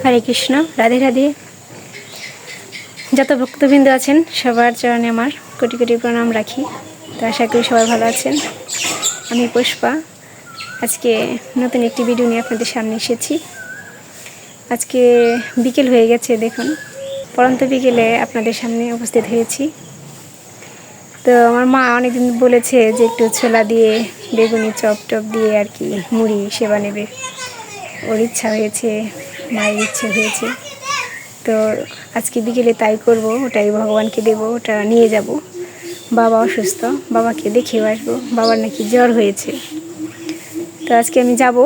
হরে কৃষ্ণ, রাধে রাধে। যত ভক্তবৃন্দ আছেন সবার চরণে আমার কোটি কোটি প্রণাম রাখি। তো আশা করি সবাই ভালো আছেন। আমি পুষ্পা, আজকে নতুন একটি ভিডিও নিয়ে আপনাদের সামনে এসেছি। আজকে বিকেল হয়ে গেছে, দেখুন পড়ন্ত বিকেলে আপনাদের সামনে উপস্থিত হয়েছি। তো আমার মা অনেকদিন বলেছে যে একটু ছোলা দিয়ে বেগুনি চপ টপ দিয়ে আর কি মুড়ি সেবা নেবে। ওর ইচ্ছা হয়েছে, মায়ের ইচ্ছে হয়েছে। তো আজকে বিকেলে তাই করব, ওটাই ভগবানকে দেব, ওটা নিয়ে যাব। বাবা অসুস্থ, বাবাকে দেখেও আসবো, বাবার নাকি জ্বর হয়েছে। তো আজকে আমি যাব,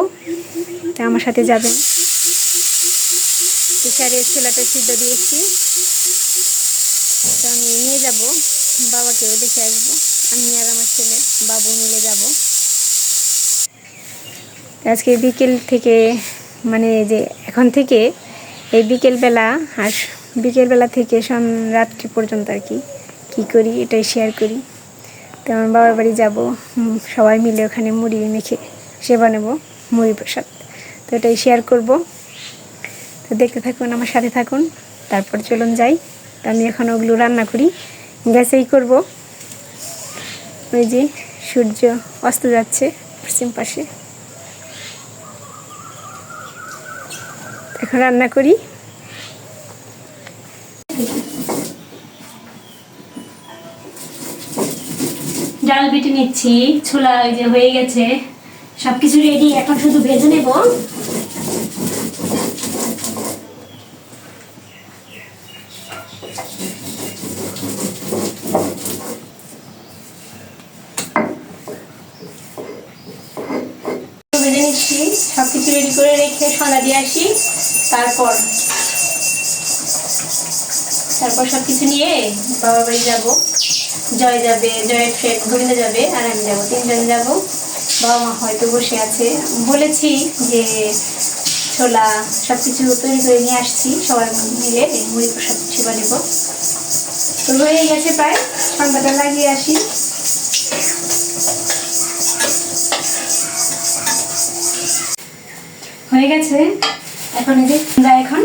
তা আমার সাথে যাবেন। প্রেসারের ছোলাটা সিদ্ধ দিয়েছি, তো আমি নিয়ে যাব, বাবাকেও দেখে আসবো। আমি আর আমার ছেলে বাবু মিলে যাব। আজকে বিকেল থেকে মানে যে এখন থেকে এই বিকেলবেলা আর বিকেলবেলা থেকে রাত্রি পর্যন্ত আর কি কী করি এটাই শেয়ার করি। তো আমার বাবার বাড়ি যাব, সবাই মিলে ওখানে মুড়ি মেখে সেবা নেব, মুড়ি প্রসাদ। তো এটাই শেয়ার করব। তো দেখতে থাকুন, আমার সাথে থাকুন। তারপর চলুন যাই। তো আমি এখন ওগুলো রান্না করি, গ্যাসেই করব। ওই যে সূর্য অস্ত যাচ্ছে পশ্চিম পাশে, এখন রান্না করি। ডাল বেটে নিচ্ছি, ছোলা ওই যে হয়ে গেছে, সব কিছু রেডি, এখন শুধু ভেজে নেব। ভেজে নিচ্ছি, সব কিছু রেডি করে রেখে সন্ধ্যা দিয়ে আসি। তারপর সব কিছু নিয়ে বাবার বাড়ি যাবো। জয় যাবে, জয়ের ফ্রেন্ড গোবিন্দ যাবে, আর আমি যাবো, তিনজন যাব। বাবা মা হয়তো বসে আছে, বলেছি যে ছোলা সব কিছু তৈরি করে নিয়ে আসছি, সবাই মিলে মুড়ি প্রসাদ সেবা নেব। তো হয়ে গেছে প্রায়, সন্ধ্যাটা লাগিয়ে আসি। হয়ে গেছে, এখন এই যে যাই, এখন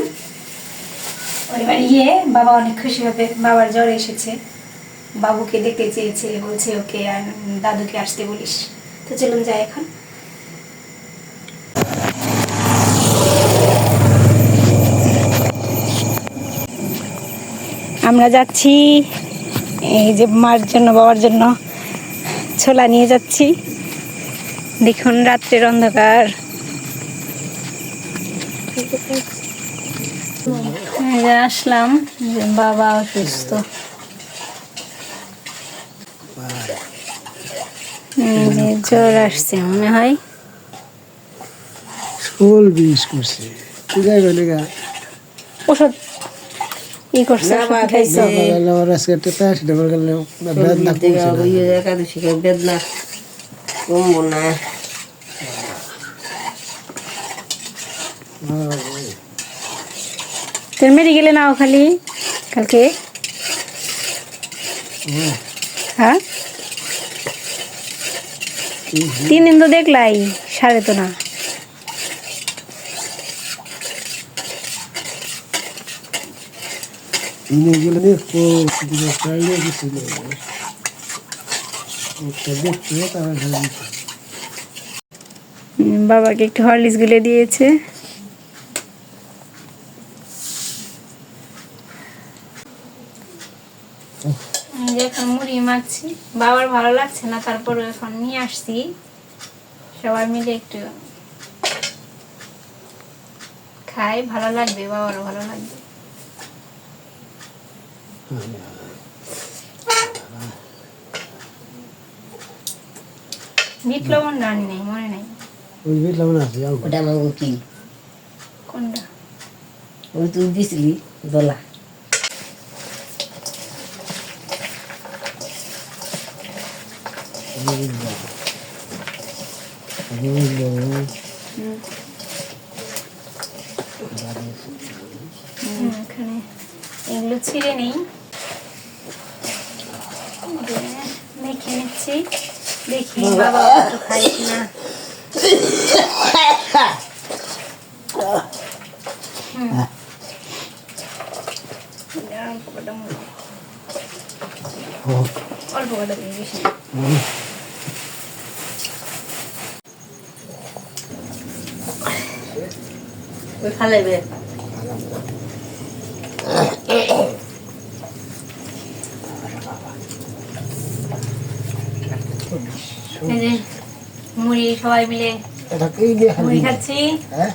ওই বাড়ি গিয়ে বাবা অনেক খুশি হবে, বাবার জ্বর এসেছে, বাবুকে দেখতে চেয়েছে, বলছে ওকে আর দাদুকে আসতে বলিস। তো চলুন যাই এখন। আমরা যাচ্ছি, এই যে মার জন্য বাবার জন্য ছোলা নিয়ে যাচ্ছি। দেখুন রাত্রের অন্ধকার, আসলাম, বাবা অসুস্থ, জ্বর আসছে মনে হয়। ওষুধ ই করছে, বেদনা কমবো না। তোর মেডিকেলে নাও খালি কালকে। হ্যাঁ 3 দিন তো দেখলাই, সারে তো না। বাবাকে একটু হরলিক্স গুলে দিয়েছে। এখন মুড়ি মাখছি, বাবার ভালো লাগছে না, তারপরে এখন নিয়ে আসছি, সবাই মিলে একটু খাই, ভালো লাগবে, বাবারও ভালো লাগবে। বিট লবণ রানি নেই, মনে নাই। ওই বিট লবণ আছে, ওটা আমাকে কি কোনটা? ওই তুই দিছিলি দলা। এখানে এগুলো ছিঁড়ে নেই, মেখে নিচ্ছি, দেখি বাবা একটু খাই কিনা। অল্প কটা মুড়ি, ও অল্প কটা দিয়ে বেশি। ওই খালেবে এই যে মুড়ি সবাই মিলে এটা কি দিয়ে খালি মুড়ি খাচ্ছি। হ্যাঁ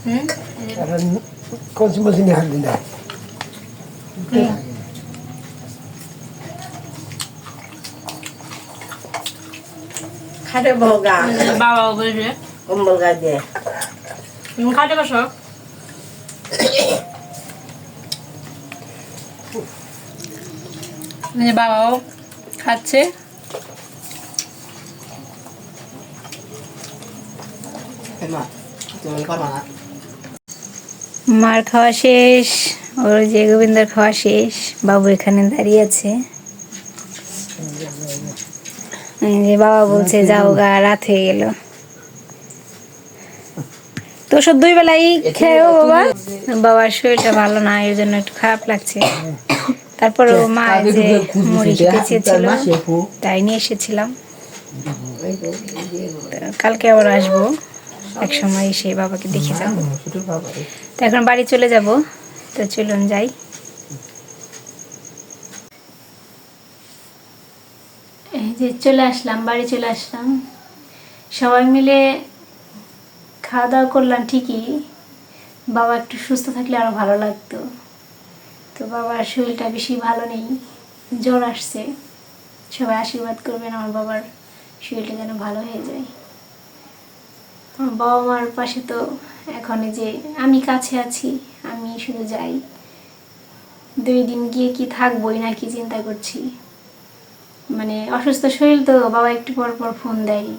হুম, এই যে এটা কোন মশিন দিয়ে খালি না খাটে বগা বাবা বলছে কম্বল গাছ দিয়ে তুমি খাটে বসো। এই যে বাবাও খাচ্ছে। মা তুমি করো না মার খাওয়া শেষ, ওর যে গোবিন্দর খাওয়া শেষ, বাবু এখানে দাঁড়িয়ে আছে। এই যে বাবা বলছে যাও গা, রাত হয়ে গেল। তো সব দুই বেলাই খেয়েও বাবা, বাবার শরীরটা ভালো না, এর জন্য একটু খারাপ লাগছে। তারপর ও মা যে মুড়ি খেতে চেয়েছিল তাই নিয়ে এসেছিলাম। তো কালকে আবার আসবো, এক সময় এসে বাবাকে দেখে যাবো। তো এখন বাড়ি চলে যাব, তো চলুন যাই। এই যে চলে আসলাম, বাড়ি চলে আসলাম। সবাই মিলে খাওয়া দাওয়া করলাম ঠিকই, বাবা একটু সুস্থ থাকলে আরও ভালো লাগতো। তো বাবার শরীরটা বেশি ভালো নেই, জ্বর আসছে। সবাই আশীর্বাদ করবেন আমার বাবার শরীরটা যেন ভালো হয়ে যায়। আমার বাবা মার পাশে তো এখন এই যে আমি কাছে আছি, আমি শুধু যাই। 2 দিন গিয়ে কি থাকবোই নাকি চিন্তা করছি। মানে অসুস্থ শরীর তো, বাবা একটু পর পর ফোন দেয়,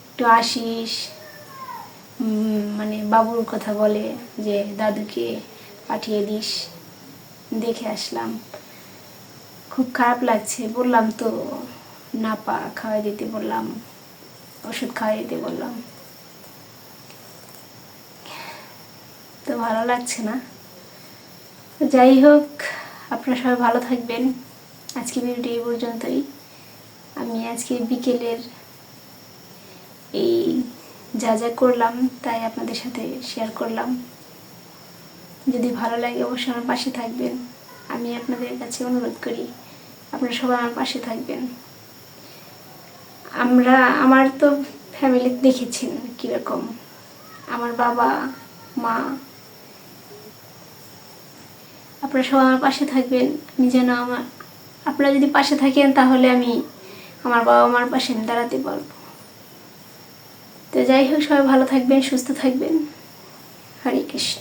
একটু আসিস, মানে বাবুর কথা বলে যে দাদুকে পাঠিয়ে দিস। দেখে আসলাম, খুব খারাপ লাগছে। বললাম তো না পা খাওয়াই দিতে বললাম, ওষুধ খাওয়াই দিতে বললাম, তো ভালো লাগছে না। যাই হোক, আপনারা সবাই ভালো থাকবেন। আজকে ভিডিওটি এই পর্যন্তই। আমি আজকে বিকেলের এই যা যা করলাম তাই আপনাদের সাথে শেয়ার করলাম। যদি ভালো লাগে অবশ্যই আমার পাশে থাকবেন। আমি আপনাদের কাছে অনুরোধ করি আপনারা সবাই আমার পাশে থাকবেন। আমার তো ফ্যামিলি দেখেছেন কীরকম, আমার বাবা মা, আপনারা সবাই আমার পাশে থাকবেন। আমি যেন আপনারা যদি পাশে থাকেন তাহলে আমি আমার বাবা মার পাশে আমি দাঁড়াতে পারবো। তো যাই হোক, সবাই ভালো থাকবেন, সুস্থ থাকবেন। হরে কৃষ্ণ।